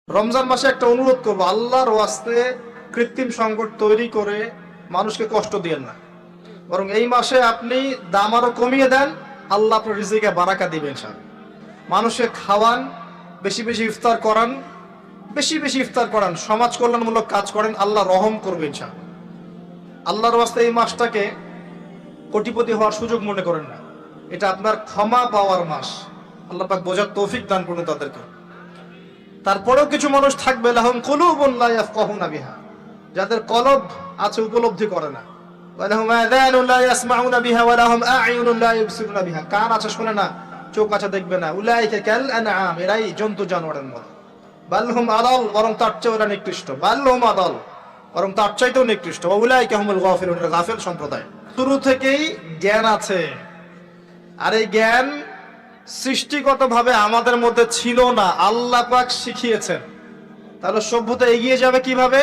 রমজান মাসে একটা অনুরোধ করবো, আল্লাহর ওয়াস্তে কৃত্রিম সংকট তৈরি করে মানুষকে কষ্ট দিয়েন না। বরং এই মাসে আপনি দাম আরো কমিয়ে দেন, আল্লাহ আপনার রিজিকে বারাকা দিবেন ইনশাআল্লাহ। মানুষকে খাওয়ান, বেশি বেশি ইফতার করান, বেশি বেশি ইফতার করান, সমাজ কল্যাণমূলক কাজ করেন, আল্লাহ রহম করবে ইনশাআল্লাহ। আল্লাহর ওয়াস্তে এই মাসটাকে কোটিপতি হওয়ার সুযোগ মনে করেন না, এটা আপনার ক্ষমা পাওয়ার মাস। আল্লাহ পাক বোঝার তৌফিক দান করুন তাদেরকে। তারপরেও কিছু মানুষ থাকবে লাহুম কুলুবুন লা ইয়াফকাহুনা বিহা, যাদের কলব আছে উপলব্ধি করে না। ওয়া লাহুম আযানুন লা ইয়াসমাউনা বিহা ওয়া লাহুম আ'য়ুনুন লা ইবসিরুনা বিহা, কান আছে শুনে না, চোখ আছে দেখবে না। উলাইকা কাল আনআম, এরাই জন্তু জানোয়ারের মতো। বাল হুম আদাল, বরং তার চেয়ে ওরা নিকৃষ্ট। বাল হুম আদাল, বরং তার চাইতেও নিকৃষ্ট। ওয়া উলাইকা হুমুল গাফিলুন, গাফিল সম্প্রদায়। শুরু থেকেই জ্ঞান আছে, আর এই জ্ঞান সৃষ্টিগতভাবে আমাদের মধ্যে ছিল না, আল্লাহ পাক শিখিয়েছেন। তাহলে সভ্যতা এগিয়ে যাবে কিভাবে?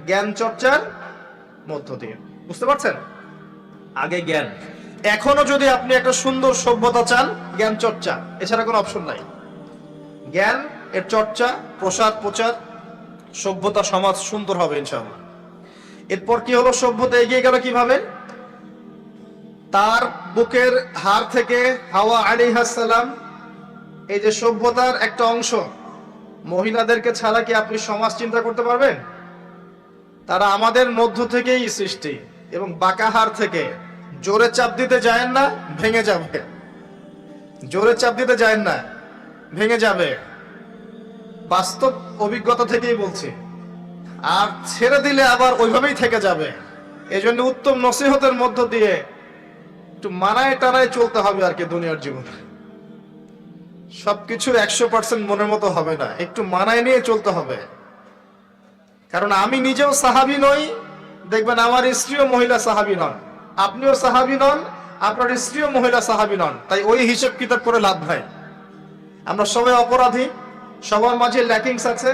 জ্ঞান চর্চার মধ্য দিয়ে। বুঝতে পারছেন? আগে জ্ঞান। এখনো যদি আপনি একটা সুন্দর সভ্যতা চান, জ্ঞান চর্চা, এছাড়া কোনো অপশন নাই। জ্ঞান এর চর্চা, প্রসার, প্রচার, সভ্যতা, সমাজ সুন্দর হবে ইনশাআল্লাহ। এরপর কি হলো? সভ্যতা এগিয়ে গেল কিভাবে? তার বুকের হাড় থেকে হাওয়া আলাইহিস সালাম, এই যে সভ্যতার একটা অংশ, মহিলাদেরকে ছাড়া কি আপনি সমাজ চিন্তা করতে পারবেন? তারা আমাদের মধ্য থেকেই সৃষ্টি, এবং বাঁকা হাড় থেকে জোরে চাপ দিতে যায় না, ভেঙে যাবে। জোরে চাপ দিতে যায় না, ভেঙে যাবে। বাস্তব অভিজ্ঞতা থেকেই বলছি। আর ছেড়ে দিলে আবার ওইভাবেই থেকে যাবে। এজন্য উত্তম নসিহতের মধ্য দিয়ে একটু মানায় টানায় চলতে হবে আর কি দুনিয়ার জীবনে। সবকিছু 100% মনের মতো হবে না, একটু মানায় নিয়ে চলতে হবে। কারণ আমি নিজেও সাহাবী নই, দেখবেন আমার স্ত্রীও মহিলা সাহাবী নন, আপনিও সাহাবী নন, আপনার স্ত্রীও মহিলা সাহাবী নন। তাই ওই হিসেব কিতাব করে লাভ নাই। আমরা সবাই অপরাধী, সবার মাঝে ল্যাকিংস আছে।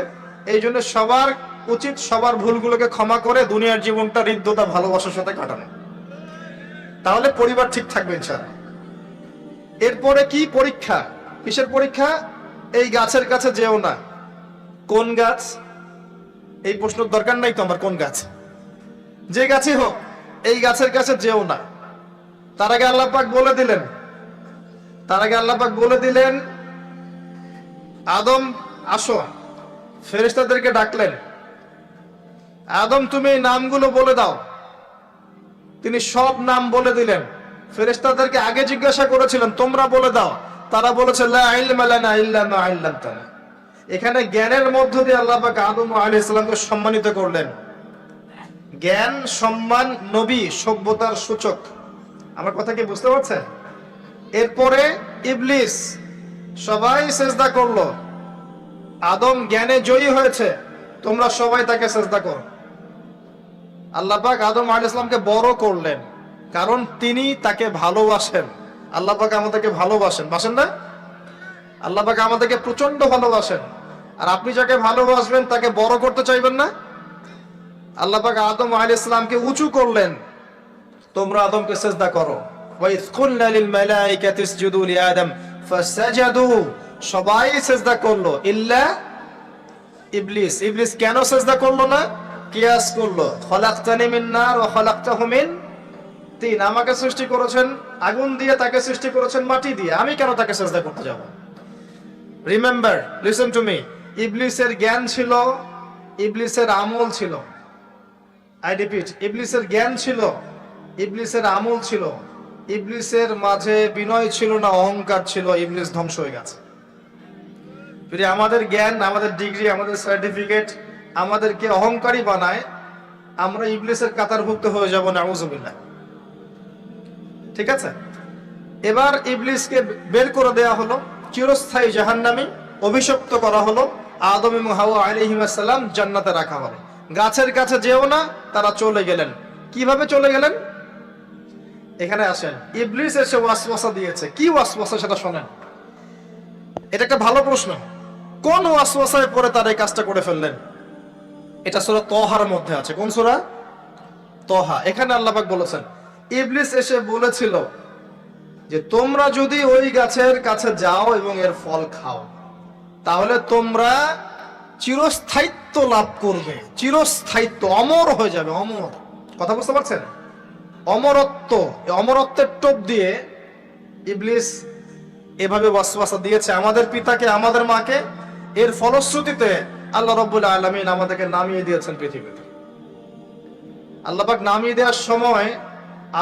এই জন্য সবার উচিত সবার ভুলগুলোকে ক্ষমা করে দুনিয়ার জীবনটা হৃদ্যতা, ভালোবাসার সাথে কাটানো। তাহলে পরিবার ঠিক থাকবে ইনশাআল্লাহ। এরপরে কি পরীক্ষা? কিসের পরীক্ষা? এই গাছের কাছে যেও না। কোন গাছ? এই প্রশ্নের দরকার নাই তো আমার, কোন গাছ? যে গাছই হোক, এই গাছের কাছে যেও না। তার আগে আল্লাহ পাক বলে দিলেন আদম আসো। ফেরেশতাদেরকে ডাকলেন, আদম তুমি এই নামগুলো বলে দাও। তিনি সব নাম বলে দিলেন। ফেরেশতাদেরকে আগে জিজ্ঞাসা করেছিলেন তোমরা বলে দাও, তারা বলেছে লা ইলমা লানা ইল্লা মা আল্লামতানা। এখানে জ্ঞানের মধ্য দিয়ে আল্লাহ পাক আদম আলাইহিস সালামকে সম্মানিত করলেন। জ্ঞান, সম্মান, নবী, সভ্যতার সূচক। আমার কথা কি বুঝতে পারছেন? এরপরে ইবলিস, সবাই সেজদা করলো। আদম জ্ঞানে জয়ী হয়েছে, তোমরা সবাই তাকে সেজদা করো। আল্লাহ পাক আদম আলাইহিস সালামকে বড় করলেন, কারণ তিনি তাকে ভালোবাসেন। আল্লাহ পাক আমাদেরকে ভালোবাসেন, বাসেন না? আল্লাহ পাক আমাদেরকে প্রচন্ড ভালোবাসেন। আর আপনি যাকে ভালোবাসবেন তাকে বড় করতে চাইবেন না? আল্লাহ পাক আদম আলাইহিস সালামকে উঁচু করলেন, তোমরা আদমকে সিজদা করো। ওয়া ইয কুলনা লিল মালাইকাতি ইসজুদু লি আদম ফাসাজাদু, সবাই সিজদা করলো ইল্লা ইবলিস। ইবলিস কেন সিজদা করলো না? কিয়াস করলো, খলাকতানি মিন নার ওয়া খলাকতাহু মিন তিন। আমাকে সৃষ্টি করেছেন আগুন দিয়ে, তাকে সৃষ্টি করেছেন মাটি দিয়ে, আমি কেন তাকে সিজদা করতে যাব? Remember, listen to me. ইবলিসের জ্ঞান ছিল, ইবলিসের আমল ছিল। আই রিপিট, ইবলিসের জ্ঞান ছিল, ইবলিসের আমল ছিল। ইবলিসের মাঝে বিনয় ছিল না, অহংকার ছিল। ইবলিস ধ্বংস হয়ে গেছে। যদি আমাদের জ্ঞান, আমাদের ডিগ্রি, আমাদের সার্টিফিকেট আমাদেরকে অহংকারী বানায়, আমরা ইবলিসের কাতারভুক্ত হয়ে যাব, নাউযুবিল্লাহ। ঠিক আছে? এবার ইবলিসকে বের করে দেয়া হলো, চিরস্থায়ী জাহান্নামী, অভিশপ্ত করা হলো। আদম এবং হাওয়া আলাইহিস সালাম জান্নাতে রাখা হলো। গাছের কাছে যেও না, তারা চলে গেলেন। কিভাবে চলে গেলেন? এখানে আসেন। ইবলিস এসে ওয়াসওয়াসা দিয়েছে। কি ওয়াসওয়াসা সেটা শোনেন। এটা একটা ভালো প্রশ্ন। কোন ওয়াসওয়াসায় পড়ে তারা এই কাজটা করে ফেললেন? এটা সূরা তহার মধ্যে আছে। কোন সূরা? তহা। এখানে আল্লাহ পাক বলেছেন, ইবলিস এসে বলেছিল যে তোমরা যদি ওই গাছের কাছে যাও এবং এর ফল খাও, তাহলে তোমরা চিরস্থায়িত্ব লাভ করবে, চিরস্থায়িত্ব, অমর হয়ে যাবে, অমর। কথা বুঝতে পারছেন? অমরত্ব, এই অমরত্বের টোপ দিয়ে ইবলিস এভাবে ওয়াসওয়াসা দিয়েছে আমাদের পিতাকে, আমাদের মাকে। এর ফলশ্রুতিতে আল্লাহ রাব্বুল আলামিন আমাদেরকে নামিয়ে দিয়েছেন পৃথিবীতে। আল্লাহ পাক নামিয়ে দেওয়ার সময়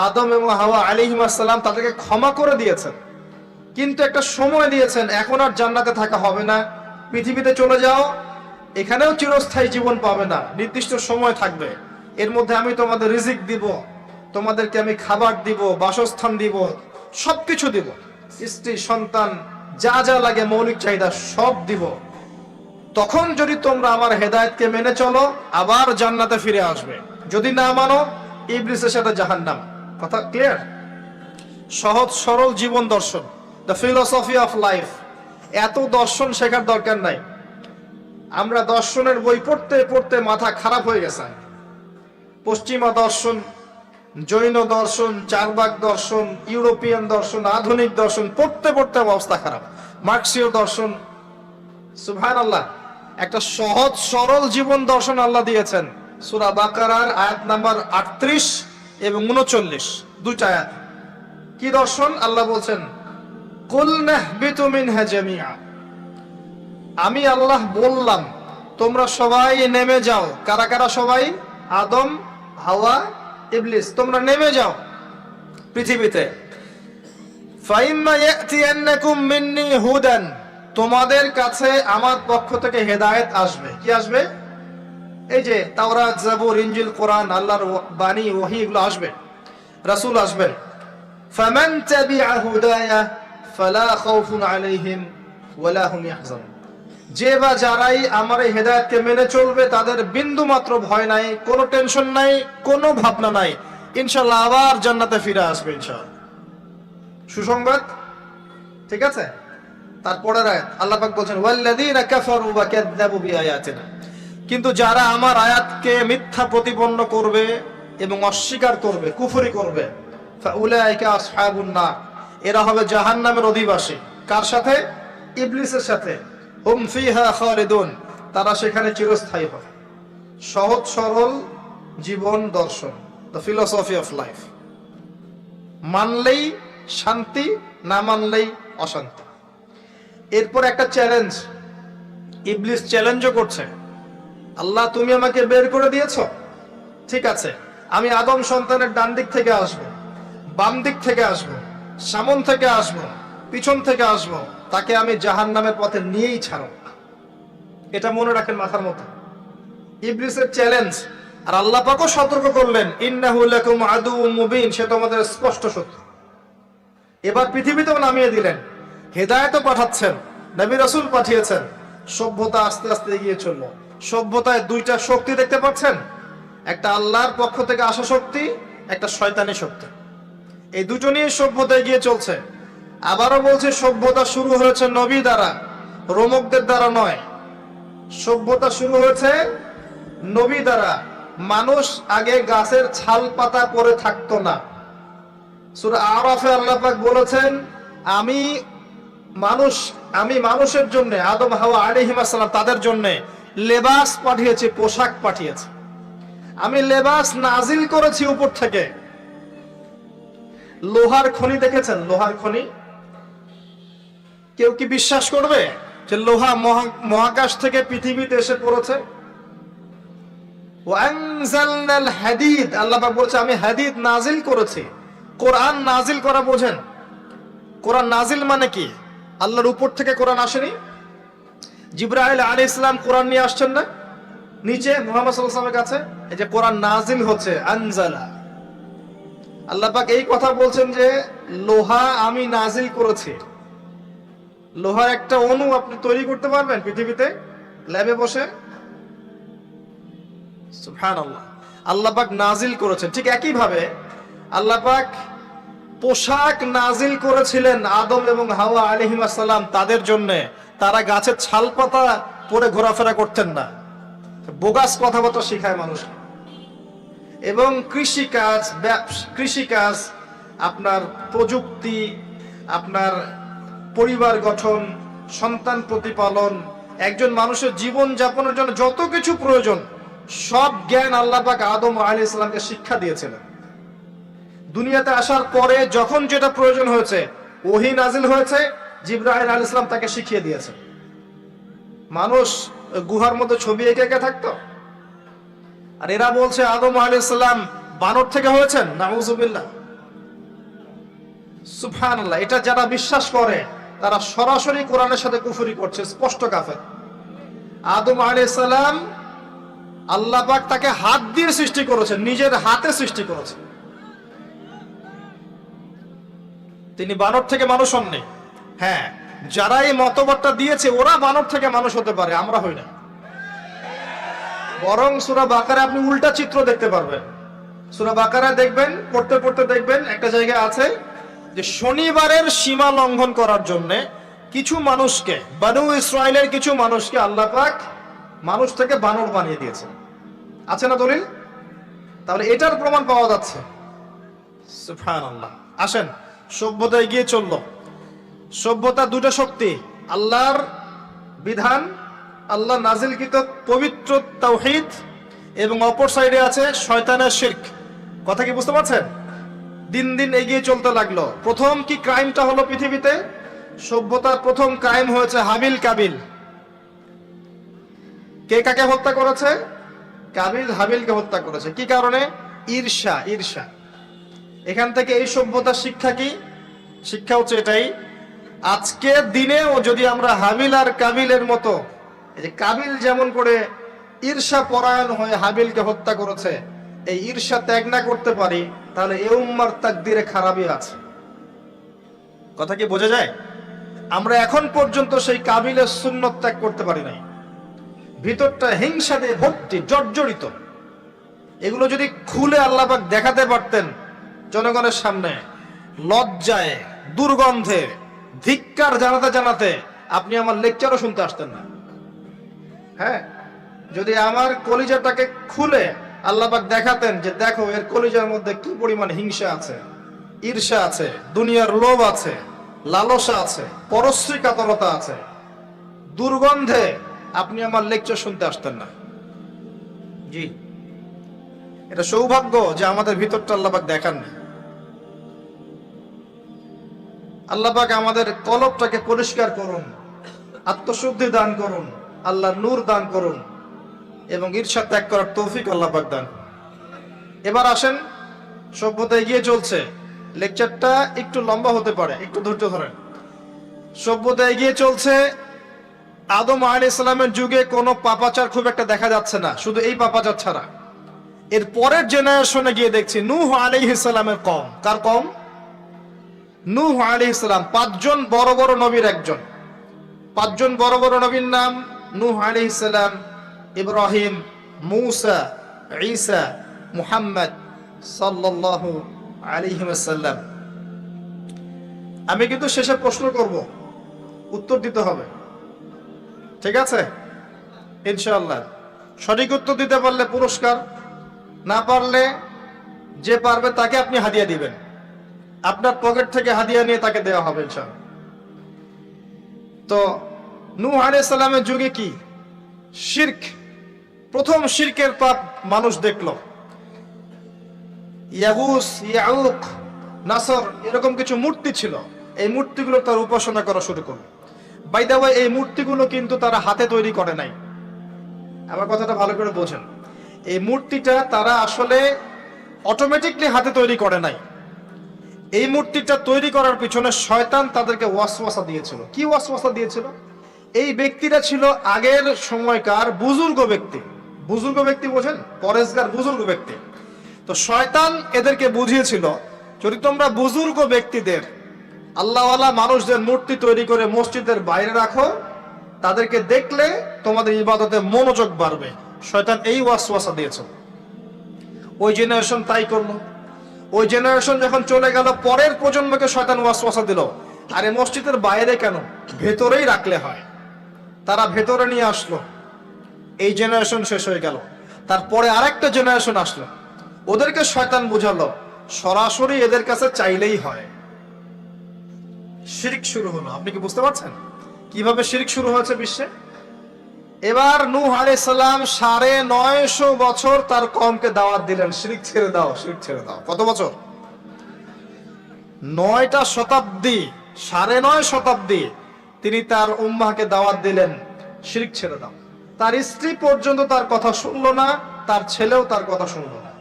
আদম এবং হাওয়া আলাইহিস সালাম তাদেরকে ক্ষমা করে দিয়েছেন, কিন্তু একটা সময় দিয়েছেন, এখন আর জান্নাতে থাকা হবে না, পৃথিবীতে চলে যাও, এখানেও চিরস্থায়ী জীবন পাবে না, নির্দিষ্ট সময় থাকবে, এর মধ্যে আমি তোমাদের রিজিক দিব, তোমাদেরকে আমি খাবার দিব, বাসস্থান দিব, সবকিছু দিব, স্ত্রী সন্তান যা যা লাগে মৌলিক চাহিদা সব দিব। তখন যদি তোমরা আমার হেদায়েতকে মেনে চলো আবার জান্নাতে ফিরে আসবে, যদি না মানো ইবলিসের সাথে জাহান্নাম। কথা ক্লিয়ার? সহজ সরল জীবন দর্শন, দ্য ফিলোসফি অফ লাইফ। এত দর্শন শেখার দরকার নাই। আমরা দর্শনের বই পড়তে পড়তে মাথা খারাপ হয়ে গেছে। পশ্চিমা দর্শন, জৈন দর্শন, চারবাক দর্শন, ইউরোপিয়ান দর্শন, আধুনিক দর্শন পড়তে পড়তে অবস্থা খারাপ। মার্কসীয় দর্শন, সুবহানাল্লাহ। একটা সহজ সরল জীবন দর্শন আল্লাহ দিয়েছেন সূরা বাকারার আয়াত নাম্বার 38 এবং 39, দুইটা আয়াত। কি দর্শন? আল্লাহ বলছেন, কুল নাহবিতু মিনহা জামিআ, আমি আল্লাহ বললাম তোমরা সবাই নেমে যাও। কারা কারা সবাই? আদম, হাওয়া, ইবলিস, তোমরা নেমে যাও পৃথিবীতে। ফাইম্মা ইয়াতিয়ান্নাকুম মিন্নি হুদান, তোমাদের কাছে আমার পক্ষ থেকে হেদায়েত আসবে। কি আসবে? এই যে তাওরাত, জাবুর, ইনজিল, কোরআন, আল্লাহর বাণী, ওহী, এগুলো আসবে, রাসূল আসবেন। ফামান তাবিআ হুদায়া ফালা খাউফুন আলাইহিম ওয়ালা হুম ইয়াহজানুন, যে বা যারাই আমার এই হেদায়েতকে মেনে চলবে তাদের বিন্দু মাত্র ভয় নাই, কোনো টেনশন নাই, কোনো ভাবনা নাই, ইনশাআল্লাহ আবার জান্নাতে ফিরে আসবে ইনশাআল্লাহ। সুসংবাদ, ঠিক আছে? তারপরে আল্লাহ পাক বলছেন, ওয়াল্লাযীনা কাফারু ওয়া কাযযাবু বিআয়াতিনা, কিন্তু যারা আমার আয়াতকে মিথ্যা প্রতিপন্ন করবে এবং অস্বীকার করবে, কুফরি করবে, ফাউলাইকা আসহাবুন নার, এরা হবে জাহান্নামের অধিবাসী। কার সাথে? ইবলিসের সাথে। হুম ফিহা খালিদুন, তারা সেখানে চিরস্থায়ী হবে। সহজ সরল জীবন দর্শন, দ্য ফিলোসফি অফ লাইফ। মানলেই শান্তি, না মানলেই অশান্তি। এরপর একটা চ্যালেঞ্জ, ইবলিস চ্যালেঞ্জও করছে, আল্লাহ তুমি আমাকে বের করে দিয়েছো, ঠিক আছে, আমি আদম সন্তানের ডান দিক থেকে আসবো, বাম দিক থেকে আসবো, সামন থেকে আসবো, পিছন থেকে আসবো, তাকে আমি জাহান্নামের পথে নিয়েই ছাড়ব। এটা মনে রাখেন মাথার মধ্যে, ইবলিসের চ্যালেঞ্জ। আর আল্লাহ পাকও সতর্ক করলেন, ইন্নাহু লাকুম আদুউম মুবিন, সে তোমাদের স্পষ্ট শত্রু। এবার পৃথিবীতেও নামিয়ে দিলেন, হেদায়েতও পাঠাচ্ছেন, নবী রাসূল পাঠিয়েছেন। সভ্যতা আস্তে আস্তে এগিয়ে চলল। সভ্যতায় দুইটা শক্তি দেখতে পাচ্ছেন, একটা আল্লাহর পক্ষ থেকে আসা শক্তি, একটা শয়তানি শক্তি। এই দুটো নিয়ে সভ্যতা এগিয়ে চলছে। আবারও বলছে, সভ্যতা শুরু হয়েছে নবী দ্বারা, রোমকদের দ্বারা নয়। সভ্যতা শুরু হয়েছে নবী দ্বারা। মানুষ আগে গাছের ছাল পাতা পরে থাকতো না। সূরা আরাফে আল্লাহ পাক বলেছেন, আমি মানুষের জন্য, আদম হাওয়া আলাইহিস সালাম, তাদের জন্য লেবাস পাঠিয়েছি, পোশাক পাঠিয়েছি। আমি লেবাস নাজিল করেছি উপর থেকে। লোহার খনি দেখেছেন? লোহার খনি কেউ কি বিশ্বাস করবে যে লোহা মহাকাশ থেকে পৃথিবীতে এসে পড়েছে? ওয়ানজালনাল হাদিদ, আল্লাহ পাক বলছে আমি হাদিদ নাজিল করেছি। কোরআন নাজিল করা বোঝেন? কোরআন নাজিল মানে কি? আল্লাহর উপর থেকে কোরআন আসেনি। জিবরাইল আলাইহিস সালাম কোরআন নিয়ে আসছেন না নিচে মুহাম্মদ সাল্লাল্লাহু আলাইহি ওয়াসাল্লামের কাছে? এই যে কোরআন নাজিল হচ্ছে, আনজালা। আল্লাহ পাক এই কথা বলছেন যে লোহা আমি নাজিল করেছি। লোহার একটা অণু আপনি তৈরি করতে পারবেন পৃথিবীতে ল্যাবে বসে? সুবহানাল্লাহ। আল্লাহ পাক নাজিল করেছেন। ঠিক একই ভাবে আল্লাহ পাক পোশাক নাজিল করেছিলেন আদম এবং হাওয়া আলাইহিস সালাম তাদের জন্য। তারা গাছের ছাল পাতা পরে ঘোরাফেরা করতেন না। বোগাস কথাবার্তা শিখায় মানুষ। এবং কৃষিকাজ, আপনার প্রযুক্তি, আপনার পরিবার গঠন, সন্তান প্রতিপালন, একজন মানুষের জীবন যাপনের জন্য যত কিছু প্রয়োজন সব জ্ঞান আল্লাহ পাক আদম আলাইহিস সালামকে শিক্ষা দিয়েছিলেন। দুনিয়াতে আসার পরে যখন যেটা প্রয়োজন হয়েছে ওহী নাজিল হয়েছে, জিবরাইল আলাইহিস সালাম তাকে শিখিয়ে দিয়েছেন। মানুষ গুহার মধ্যে ছবি এঁকে এঁকে থাকতো, আর এরা বলছে আদম আলাইহিস সালাম বানর থেকে হয়েছেন। নাউযুবিল্লাহ, সুবহানাল্লাহ। এটা যারা বিশ্বাস করে তারা সরাসরি কোরআনের সাথে কুফরি করছে, স্পষ্ট কাফের। আদম আলাইহিস সালাম আল্লাহ পাক তাকে হাত দিয়ে সৃষ্টি করেছেন, নিজের হাতে সৃষ্টি করেছেন। তিনি বানর থেকে মানুষ হননি। হ্যাঁ, যারা এই মতবাদটা দিয়েছে ওরা বানর থেকে মানুষ হতে পারে, আমরা হই না। বরং সূরা বাকারা আপনি উল্টা চিত্র দেখতে পারবেন। সূরা বাকারা দেখবেন, পড়তে পড়তে দেখবেন একটা জায়গায় আছে যে শনিবারের সীমা লঙ্ঘন করার জন্য কিছু মানুষকে, বনু ইসরাইলের কিছু মানুষকে আল্লাহ পাক মানুষ থেকে বানর বানিয়ে দিয়েছেন। আছে না দলিল? তাহলে এটার প্রমাণ পাওয়া যাচ্ছে। সুবহানাল্লাহ। আসেন, সভ্যতা এগিয়ে চলল। সভ্যতা দুটো শক্তি, আল্লাহর বিধান, আল্লাহ নাজিলকৃত পবিত্র তাওহীদ, এবং অপর সাইডে আছে শয়তানের শিরক। কথা কি বুঝতে পারছেন? দিন দিন এগিয়ে চলতে লাগলো। প্রথম কি ক্রাইমটা হলো পৃথিবীতে? সভ্যতার প্রথম ক্রাইম হয়েছে হাবিল কাবিল। কে কাকে হত্যা করেছে? কাবিল হাবিলকে হত্যা করেছে। কি কারণে? ঈর্ষা। ঈর্ষা। এখান থেকে এই সভ্যতার শিক্ষা কি? শিক্ষা হচ্ছে এটাই, আজকের দিনেও যদি আমরা হাবিল আর কাবিলের মতো, এই যে কাবিল যেমন করে ঈর্ষা পরায়ণ হয়ে হাবিলকে হত্যা করেছে, এই ঈর্ষা ত্যাগ না করতে পারি, তাহলে এই উম্মার তাকদীরে খারাপই আছে। কথা কি বোঝা যায়? আমরা এখন পর্যন্ত সেই কাবিলের সুন্নত ত্যাগ করতে পারি নাই। ভিতরটা হিংসা দিয়ে ভর্তি, জর্জরিত। এগুলো যদি খুলে আল্লাহ পাক দেখাতে পারতেন জনগণের সামনে, লজ্জায়, দুর্গন্ধে, ধিক্কার জানাতে জানাতে আপনি আমার লেকচারও শুনতে আসতেন না। হ্যাঁ, যদি আমার কলিজাটাকে খুলে আল্লাহ পাক দেখাতেন যে দেখো এর কলিজার মধ্যে কি পরিমাণ হিংসা আছে, ঈর্ষা আছে, দুনিয়ার লোভ আছে, লালসা আছে, পরশ্রী কাতরতা আছে, দুর্গন্ধে আপনি আমার লেকচার শুনতে আসতেন না। জি, এটা সৌভাগ্য যে আমাদের ভিতরটা আল্লাহ পাক দেখাননি। আল্লাহ পাক আমাদের কলবটাকে পরিষ্কার করুন, আত্মশুদ্ধি দান করুন, আল্লাহর নূর দান করুন, এবং ঈর্ষা ত্যাগ করার তৌফিক আল্লাহ পাক দান। এবার আসেন, সভ্যতা এগিয়ে চলছে। লেকচারটা একটু লম্বা হতে পারে, একটু ধৈর্য ধরেন। সভ্যতা এগিয়ে চলছে। আদম আলাইহিস সালামের যুগে কোনো পাপাচার খুব একটা দেখা যাচ্ছে না, শুধু এই পাপাচার ছাড়া। এর পরের জেনারেশনে গিয়ে দেখছি নূহ আলাইহিস সালামের কওম। কার কওম? নূহ আলাইহিস সালাম। 5 জন বড় বড় নবীর একজন। 5 জন বড় বড় নবীর নাম নূহ আলাইহিস সালাম, ইব্রাহিম, মূসা, ঈসা, মুহাম্মদ সাল্লাল্লাহু আলাইহি ওয়াসাল্লাম। আমি কিন্তু শেষে প্রশ্ন করব, উত্তর দিতে হবে, ঠিক আছে? ইনশাআল্লাহ। সঠিক উত্তর দিতে পারলে পুরস্কার, না পারলে যে পারবে তাকে আপনি হাদিয়া দিবেন। আপনার পকেট থেকে হাদিয়া নিয়ে তাকে দেওয়া হবে ইনশাআল্লাহ। তো নূহ আলাইহিস সালামের যুগে কি? শিরক। প্রথম শিরকের পাপ মানুষ দেখলো। ইয়াগুস, ইয়াউক, নাসর, এরকম কিছু মূর্তি ছিল। এই মূর্তিগুলো তার উপাসনা করা শুরু করলো। বাই দ্য ওয়ে, এই মূর্তিগুলো কিন্তু তারা হাতে তৈরি করে নাই। আমার কথাটা ভালো করে বোঝেন। এই মূর্তিটা তারা আসলে অটোমেটিকলি হাতে তৈরি করে নাই। এই মূর্তিটা তৈরি করার পিছনে শয়তান তাদেরকে ওয়াসওয়াসা দিয়েছিল। কি ওয়াসওয়াসা দিয়েছিল? এই ব্যক্তিরা ছিল আগের সময়কার বুজুর্গ ব্যক্তি। বুজুর্গ ব্যক্তি বোঝেন? পরেশগার বুজুর্গ ব্যক্তি। তো শয়তান এদেরকে বুঝিয়েছিল, যদি তোমরা বুজুর্গ ব্যক্তিদের, আল্লাহওয়ালা মানুষদের মূর্তি তৈরি করে মসজিদের বাইরে রাখো, তাদেরকে দেখলে তোমাদের ইবাদতে মনোযোগ বাড়বে। শয়তান এই ওয়াসওয়াসা দিয়েছে। ওই জেনারেশন তাই করলো। ওই জেনারেশন যখন চলে গেল, পরের প্রজন্মকে শয়তান ওয়াসওয়াসা দিল, আরে মসজিদের বাইরে কেন, ভেতরেই রাখলে হয়। তারা ভেতরে নিয়ে আসলো। এই জেনারেশন শেষ হয়ে গেল। তারপরে আরেকটা জেনারেশন আসলো, ওদেরকে শয়তান বুঝালো সরাসরি এদের কাছে চাইলেই হয়। শিরক শুরু হলো। আপনি কি বুঝতে পারছেন কিভাবে শিরক শুরু হয়েছে বিশ্বে? এবার নূহ আলাইহিস সালাম 950 বছর তার কওমকে দাওয়াত দিলেন, শিরক ছেড়ে দাও, শিরক ছেড়ে দাও। কত বছর? 9টা শতাব্দী, 9.5 শতাব্দী তিনি তার উম্মাহকে দাওয়াত দিলেন, শিরক ছেড়ে দাও। তার স্ত্রী পর্যন্ত তার কথা শুনলো না, তার ছেলেও তার কথা শুনলো না।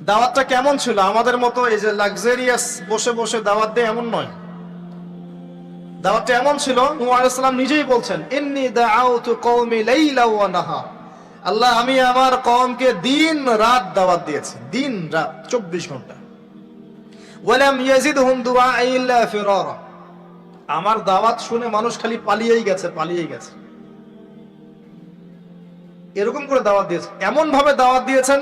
দাওয়াতটা কেমন ছিল? আমাদের মতো এই যে লাক্সারিয়াস বসে বসে দাওয়াত দেয় এমন নয়। দাওয়াতটা এমন ছিল, নূহ আলাইহিস সালাম নিজেই বলছেন, ইন্নী দাআউতু কওমি লাইলা ওয়া নাহার। আল্লাহ, আমি আমার কওমকে দিন রাত দাওয়াত দিয়েছি, দিন রাত 24 ঘন্টা। ওয়ালাম ইয়াজিদহুম দুআই ইল্লা ফিরারা। আমার দাওয়াত শুনে মানুষ খালি পালিয়েই গেছে, পালিয়েই গেছে। এরকম করে দাওয়াত দিয়েছে, এমন ভাবে দাওয়াত দিয়েছেন,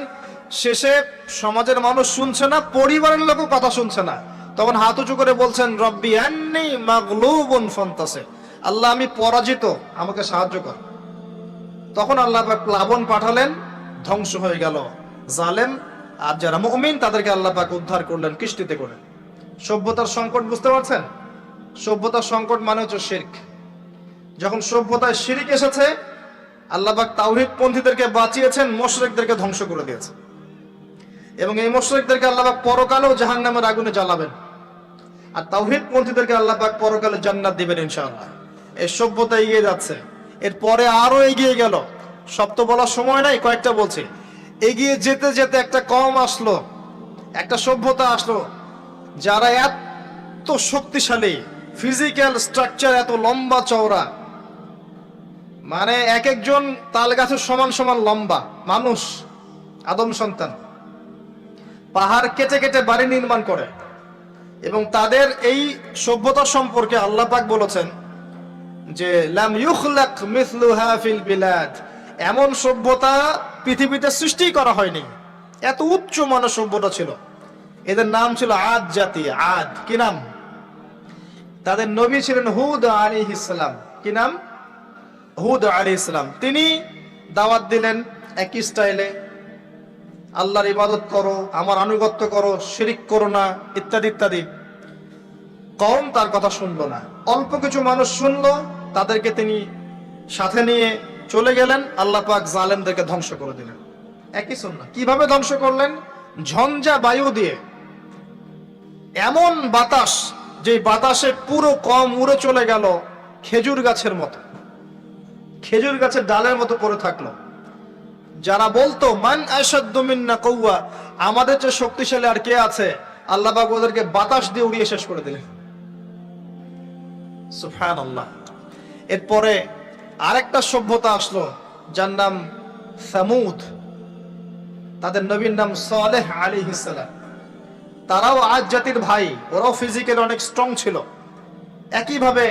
শেষে সমাজের মানুষ শুনছে না, পরিবারের লোকও কথা শুনছে না। তখন হাত উঁচু করে বলছেন, রব্বি আন্নী মাগলুবুন ফান্তাসির। আল্লাহ, আমি পরাজিত, আমাকে সাহায্য কর। তখন আল্লাহ পাক প্লাবন পাঠালেন, ধ্বংস হয়ে গেল জালেম। আর যারা মুমিন তাদেরকে আল্লাহ পাক উদ্ধার করলেন কিস্তিতে করে। সভ্যতার সংকট বুঝতে পারছেন? সভ্যতার সংকট মানে হচ্ছে শিরক। যখন সভ্যতায় শিরক এসেছে, আল্লাহ পাক তাওহীদ পন্থীদেরকে বাঁচিয়েছেন, মুশরিকদেরকে ধ্বংস করে দিয়েছেন। এবং এই মুশরিকদেরকে আল্লাহ পাক পরকালেও জাহান্নামের আগুনে জ্বালাবেন, আর তাওহীদ পন্থীদেরকে আল্লাহ পাক পরকালে জান্নাত দিবেন ইনশাআল্লাহ। এই সভ্যতা এগিয়ে যাচ্ছে, এরপরে আরো এগিয়ে গেল। সব তো বলার সময় নাই, কয়েকটা বলছি। এগিয়ে যেতে যেতে একটা কওম আসলো, একটা সভ্যতা আসলো, যারা এত শক্তিশালী, ফিজিক্যাল স্ট্রাকচার এত লম্বা চওড়া, মানে এক একজন তাল গাছের সমান সমান লম্বা মানুষ, আদম সন্তান। পাহাড় কেটে কেটে বাড়ি নির্মাণ করে। এবং তাদের এই সভ্যতা সম্পর্কে আল্লাহ পাক বলেছেন যে লাম ইউখলাক মিসলুহা ফিল বিলাদ। এমন সভ্যতা পৃথিবীতে সৃষ্টি করা হয়নি, এত উচ্চ মানের সভ্যতা ছিল। এদের নাম ছিল আদ জাতি। আদ কি নাম? তাদের নবী ছিলেন হুদ আলাইহিস সালাম। কি নাম? হুদ আলাইহিস সালাম। তিনি দাওয়াত দিলেন একই স্টাইলে, আল্লাহর ইবাদত করো, আমার আনুগত্য করো, শিরিক করো না, ইত্যাদি ইত্যাদি। কওম তার কথা শুনলো না। অল্প কিছু মানুষ শুনলো, তাদেরকে তিনি সাথে নিয়ে চলে গেলেন। আল্লাহ পাক জালেমদেরকে ধ্বংস করে দিলেন। একই সুন্নাহ। কিভাবে ধ্বংস করলেন? ঝঞ্ঝা বায়ু দিয়ে। এমন বাতাস, যে বাতাসে পুরো কওম উড়ে চলে গেল খেজুর গাছের মতো, খেজুর গাছের ডালের মতো পড়ে থাকলো। যারা বলতো মান আশাদ্দু মিন্না কুওয়া, আমাদের যে শক্তিশালী আর কে আছে, আল্লাহ পাক ওদেরকে বাতাস দিয়ে উড়িয়ে শেষ করে দিলেন। সুবহানাল্লাহ। এরপরে আরেকটা সভ্যতা আসলো, যার নাম সামুদ। তাদের নবীর নাম সালেহ আলাইহিস সালাম। তারাও আদ জাতির ভাই, ওরাও ফিজিক্যালি অনেক স্ট্রং ছিল। একইভাবে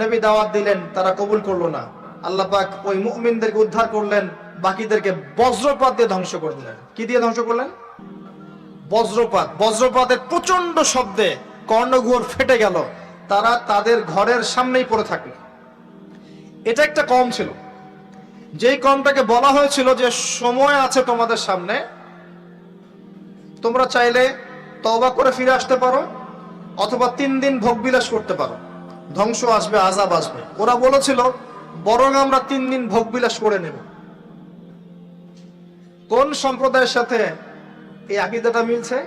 নবী দাওয়াত দিলেন, তারা কবুল করলো না। আল্লাহ পাক ওই মুমিনদেরকে উদ্ধার করলেন, বাকিদেরকে বজ্রপাত দিয়ে ধ্বংস করে দিলেন। কি দিয়ে ধ্বংস করলেন? বজ্রপাত। বজ্রপাতের প্রচন্ড শব্দে কর্ণঘোর ফেটে গেল, তারা তাদের ঘরের সামনেই পড়ে থাকলো। এটা একটা কওম ছিল, যেই কওমটাকে বলা হয়েছিল যে সময় আছে তোমাদের সামনে, তোমরা চাইলে তওবা করে ফিরে আসতে পারো, অথবা 3 দিন ভোগবিলাস করতে পারো, ধ্বংস আসবে, আযাব আসবে। ওরা বলেছিল বরং আমরা 3 দিন ভোগবিলাস করে নেব। কোন সম্প্রদায়ের সাথে এই আকীদাটা মিলছে?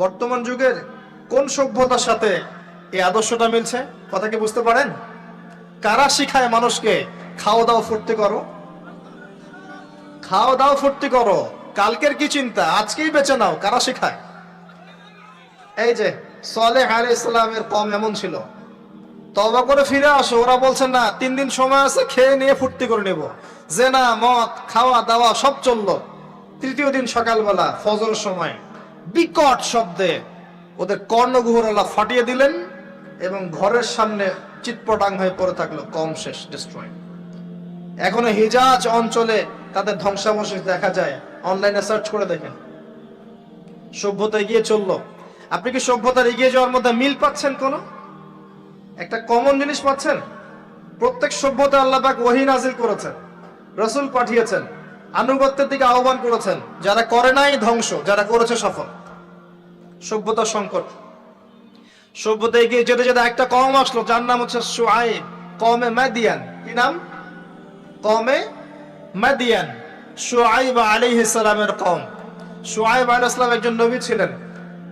বর্তমান যুগের কোন সভ্যতার সাথে এই আদর্শটা মিলছে? কথা কি বুঝতে পারেন? কারা শিখায় মানুষকে খাও দাও ফুর্তি করো, খাও দাও ফুর্তি করো, কালকের কি চিন্তা, আজকেই বেঁচে নাও? কারা শিখায়? এই যে সালেহ আলাইহিস সালামের কওম এমন ছিল। তওবা করে ফিরে আসো, ওরা বলছেন না, 3 দিন সময় আছে, খেয়ে নিয়ে ফুর্তি করে নেব। জেনা, মদ, খাওয়া দাওয়া সব চললো। তৃতীয় দিন সকালবেলা ফজর সময় বিকট শব্দে ওদের কর্ণগুহর আল্লাহ ফাটিয়ে দিলেন, এবং ঘরের সামনে চিৎপটাং হয়ে পড়ে থাকলো। কম শেষ, ডিস্ট্রয়। এখনো হিজাজ অঞ্চলে তাদের ধ্বংসাবশেষ দেখা যায়, অনলাইনে সার্চ করে দেখেন। সভ্যতা এগিয়ে চললো। আপনি কি সভ্যতার এগিয়ে যাওয়ার মধ্যে মিল পাচ্ছেন? কোন একটা কমন জিনিস পাচ্ছেন? প্রত্যেক সভ্যতা আল্লাহ পাক ওহী নাজিল করেছেন, রাসূল পাঠিয়েছেন, আনুগত্যের দিকে আহ্বান করেছেন। যারা করে নাই ধ্বংস, যারা করেছে সফল। সভ্যতার সংকট। সভ্যতা এগিয়ে যেতে যেতে একটা কওম আসলো, যার নাম হচ্ছে শুআয়ব, কওমে মাদিয়ান। কি নাম? কওমে মাদিয়ান, শুআইব আলাইহিস সালামের কওম। শুআইব আলাইহিস সালাম একজন নবী ছিলেন,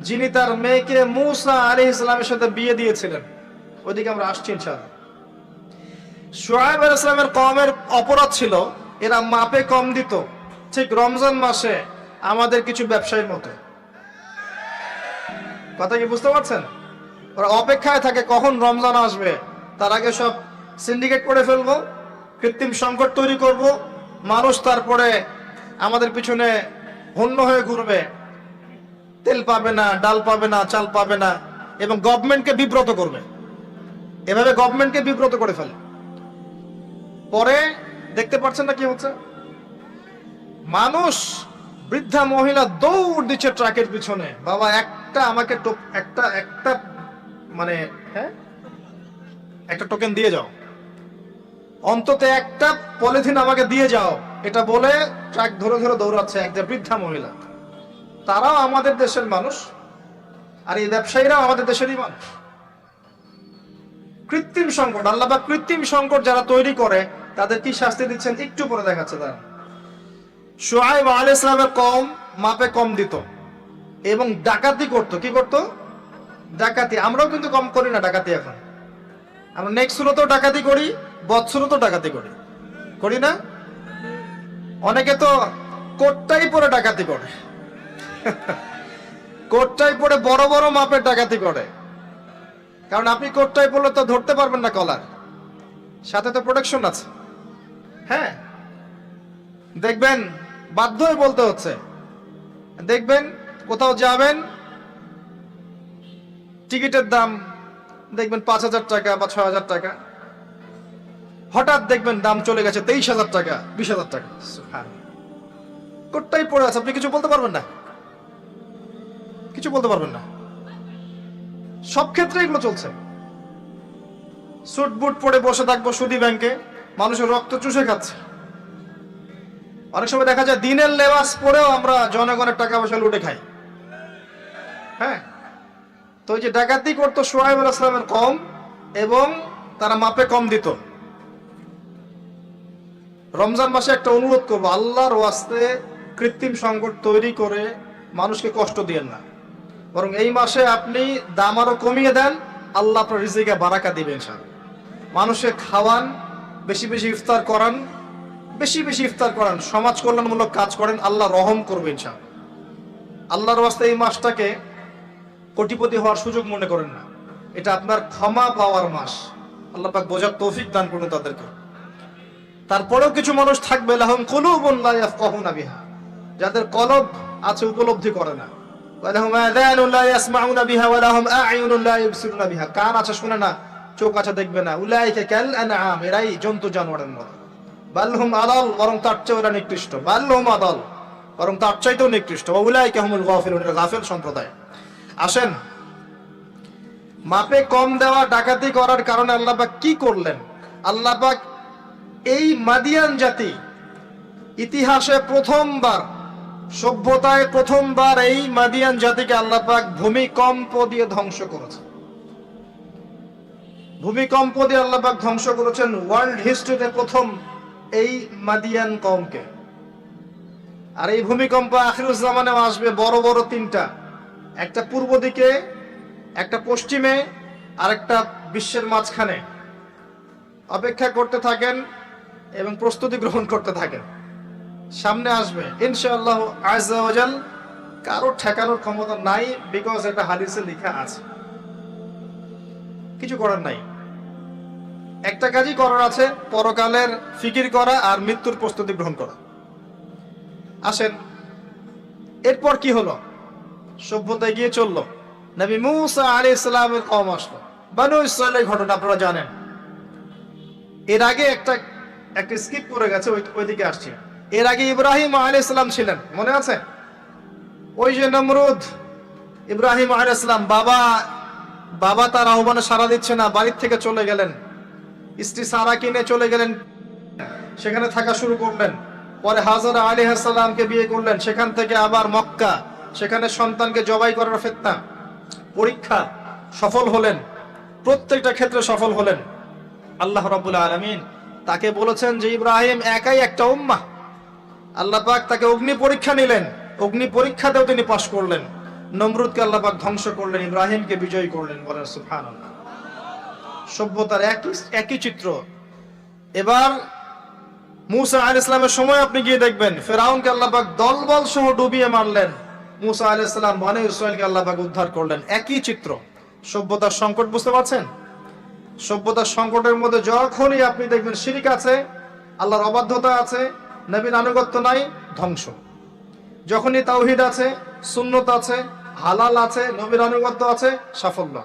যিনি তার মেয়েকে মূসা আলাইহিস সালামের সাথে বিয়ে দিয়েছিলেন। ওইদিকে আমরা আসছি ইনশাআল্লাহ। শুআইব আলাইহিস সালামের কওমের অপরাধ ছিল এরা মাপে কম দিত, ঠিক রমজান মাসে আমাদের কিছু ব্যবসায়ীর মতো। কথা কি বুঝতে পারছেন? ওরা অপেক্ষায় থাকে কখন রমজান আসবে, তার আগে সব সিন্ডিকেট করে ফেলবো, কৃত্রিম সংকট তৈরি করব, মানুষ তারপরে আমাদের পিছনে হন্য হয়ে ঘুরবে, তেল পাবে না, ডাল পাবে না, চাল পাবে না, এবং গভর্নমেন্টকে বিব্রত করবে। এভাবে গভর্নমেন্টকে বিব্রত করে ফেলে। পরে দেখতে পাচ্ছেন না কি হচ্ছে? মানুষ, বৃদ্ধা মহিলা দৌড় দিচ্ছে ট্রাকের পিছনে, বাবা একটা আমাকে একটা মানে একটা টোকেন দিয়ে যাও, অন্তত একটা পলিথিন আমাকে দিয়ে যাও, এটা বলে ট্রাক ধরে ধরে দৌড়াচ্ছে একটা বৃদ্ধা মহিলা। তারাও আমাদের দেশের মানুষ, আর এই ব্যবসায়ীরাও আমাদের দেশেরই মানুষ। কৃত্রিম সংকট, আল্লাহ পাক কৃত্রিম সংকট যারা তৈরি করে তাদের কি শাস্তি দিচ্ছেন একটু পরে দেখাচ্ছে। তারা শুআইব আলাইহিস সালামের কওম মাপে কম দিত এবং ডাকাতি করত। কি করত? ডাকাতি। আমরাও কিন্তু কম করি না ডাকাতি। এখন আমরা নেক্সট সুরতেও ডাকাতি করি, বৎসুরতেও ডাকাতি করি না? অনেকে তো কোটটাই পরে ডাকাতি করে, কোটটাই পরে বড় বড় মাপের ডাকাতি করে। কারণ আপনি কোটটাই পরলে তো ধরতে পারবেন না কলার, সাথে তো প্রোটেকশন আছে। হ্যাঁ, দেখবেন বাধ্য হয়ে বলতে হচ্ছে। দেখবেন কোথাও যাবেন, টিকিটের দাম দেখবেন 5,000 টাকা বা 6,000 টাকা, হঠাৎ দেখবেন দাম চলে গেছে 23,000 টাকা, 20,000 টাকা। কোটটাই পড়ে আছে, আপনি কিছু বলতে পারবেন না, কিছু বলতে পারবেন না। সব ক্ষেত্রে এগুলো চলছে। স্যুট বুট পরে বসে থাকবো সুদী ব্যাংকে, মানুষের রক্ত চুষে খাচ্ছে। অনেক সময় দেখা যায় দিনের লেবাস পরেও আমরা জনগণের টাকা পয়সা লুটে খাই। হ্যাঁ, তো ওই যে ডাকাতি করতো শুআইব আলাইহিস সালামের কওম, এবং তারা মাপে কম দিত। রমজান মাসে একটা অনুরোধ করবো, আল্লাহর ওয়াস্তে কৃত্রিম সংকট তৈরি করে মানুষকে কষ্ট দিয়েন না, বরং এই মাসে আপনি দাম আরো কমিয়ে দেন, আল্লাহ আপনার রিজিকে বারাকা দিবেন। ইনশাআল্লাহ মানুষকে খাওয়ান, বেশি বেশি ইফতার করান, বেশি বেশি ইফতার করান, সমাজ কল্যাণমূলক কাজ করেন, আল্লাহ রহম করবে ইনশাআল্লাহ। আল্লাহর ওয়াস্তে এই মাসটাকে কোটিপতি হওয়ার সুযোগ মনে করেন না, এটা আপনার ক্ষমা পাওয়ার মাস। আল্লাহ পাক বোঝার তৌফিক দান করুন তাদেরকে। তারপরেও কিছু মানুষ থাকবে লাহুম কুলুবুন লা ইয়াফকাহুনা বিহা, যাদের কলব আছে উপলব্ধি করে না, ওয়া লাহুম আযানুন লা ইয়াসমাউনা বিহা ওয়া লাহুম আ'য়ুনুন লা ইবসিরুনা বিহা, কান আছে শুনে না, চোখ আছে দেখবে না। উলাইকা কাল আনআম, এরাই জন্তু জানোয়ারের মতো। বালহুম আদাল, বরং তার চেয়ে ওরা নিকৃষ্ট। বালহুম আদাল, বরং তার চাইতেও নিকৃষ্ট। ওয়া উলাইকা হুমুল গাফিলুন, এরা গাফিল সম্প্রদায়। আসেন, মাপে কম দেওয়া, ডাকাতি করার কারণে আল্লাহ পাক কি করলেন? আল্লাহ পাক এই মাদিয়ান জাতি ইতিহাসে প্রথমবার, সভ্যতায় প্রথমবার এই মাদিয়ান জাতিকে আল্লাহ পাক ভূমিকম্প দিয়ে ধ্বংস করেছে। ভূমিকম্প দিয়ে আল্লাহ পাক ধ্বংস করেছেন ওয়ার্ল্ড হিস্ট্রিতে প্রথম এই মাদিয়ান কওমকে। আর এই ভূমিকম্প আখিরুজ জামানেও আসবে, বড় বড় তিনটা, একটা পূর্ব দিকে, একটা পশ্চিমে, আর একটা বিশ্বের মাঝখানে। অপেক্ষা করতে থাকেন এবং প্রস্তুতি গ্রহণ করতে থাকেন, সামনে আসবে ইনশাআল্লাহ আযজা ওয়া জাল। কারো ঠেকানোর ক্ষমতা নাই, বিকজ এটা হাদিসে লেখা আছে, কিছু করার নাই। একটা কাজই করার আছে, পরকালের ফিকির করা আর মৃত্যুর প্রস্তুতি গ্রহণ করা। আসেন, এরপর কি হলো? সভ্যতা এগিয়ে চললো, নবী মূসা আলাইহিস সালামের কওম আসলো। বনু ইসরাঈলের ঘটনা আপনারা জানেন। এর আগে একটা স্কিপ করে গেছে, ওইদিকে আসছে। এর আগে ইব্রাহিম আলাইহিস সালাম ছিলেন, মনে আছে? ওই যে নমরুদ, ইব্রাহিম আলাইহিস সালাম বাবা তার আহ্বানে সাড়া দিচ্ছে না, বাড়ির থেকে চলে গেলেন, স্ত্রী সারা কিনে চলে গেলেন, সেখানে থাকা শুরু করলেন। পরে হাজরা আলাইহিস সালামকে বিয়ে করলেন, সেখান থেকে আবার মক্কা, সেখানে সন্তানকে জবাই করার ফিতনা, পরীক্ষা, সফল হলেন, প্রত্যেকটা ক্ষেত্রে সফল হলেন। আল্লাহ রাব্বুল আলামিন তাকে বলেছেন যে ইব্রাহিম একাই একটা উম্মাহ। আল্লাহ পাক তাকে অগ্নি পরীক্ষা নিলেন, অগ্নি পরীক্ষাতেও তিনি পাশ করলেন। নমরুদকে আল্লাহ পাক ধ্বংস করলেন, ইব্রাহিমকে বিজয়ী করলেন। বলেন সুবহানাল্লাহ। সভ্যতার একই চিত্র। এবার মুসা আলাইহিস সালামের সময় আপনি গিয়ে দেখবেন ফেরাউনকে আল্লাহ পাক দলবল সহ ডুবিয়ে মারলেন। মুসা আলাইহিস সালাম বনি ইসরাইলকে আল্লাহ পাক উদ্ধার করলেন। একই চিত্র। সভ্যতার সংকট বুঝতে পারছেন? সভ্যতার সংকটের মধ্যে যখনই আপনি দেখবেন শিরক আছে, আল্লাহর অবাধ্যতা আছে, নবীর আনুগত্য নাই, ধ্বংস। যখনই তাওহীদ আছে, সুন্নত আছে, হালাল আছে, নবীর আনুগত্য আছে, সাফল্য।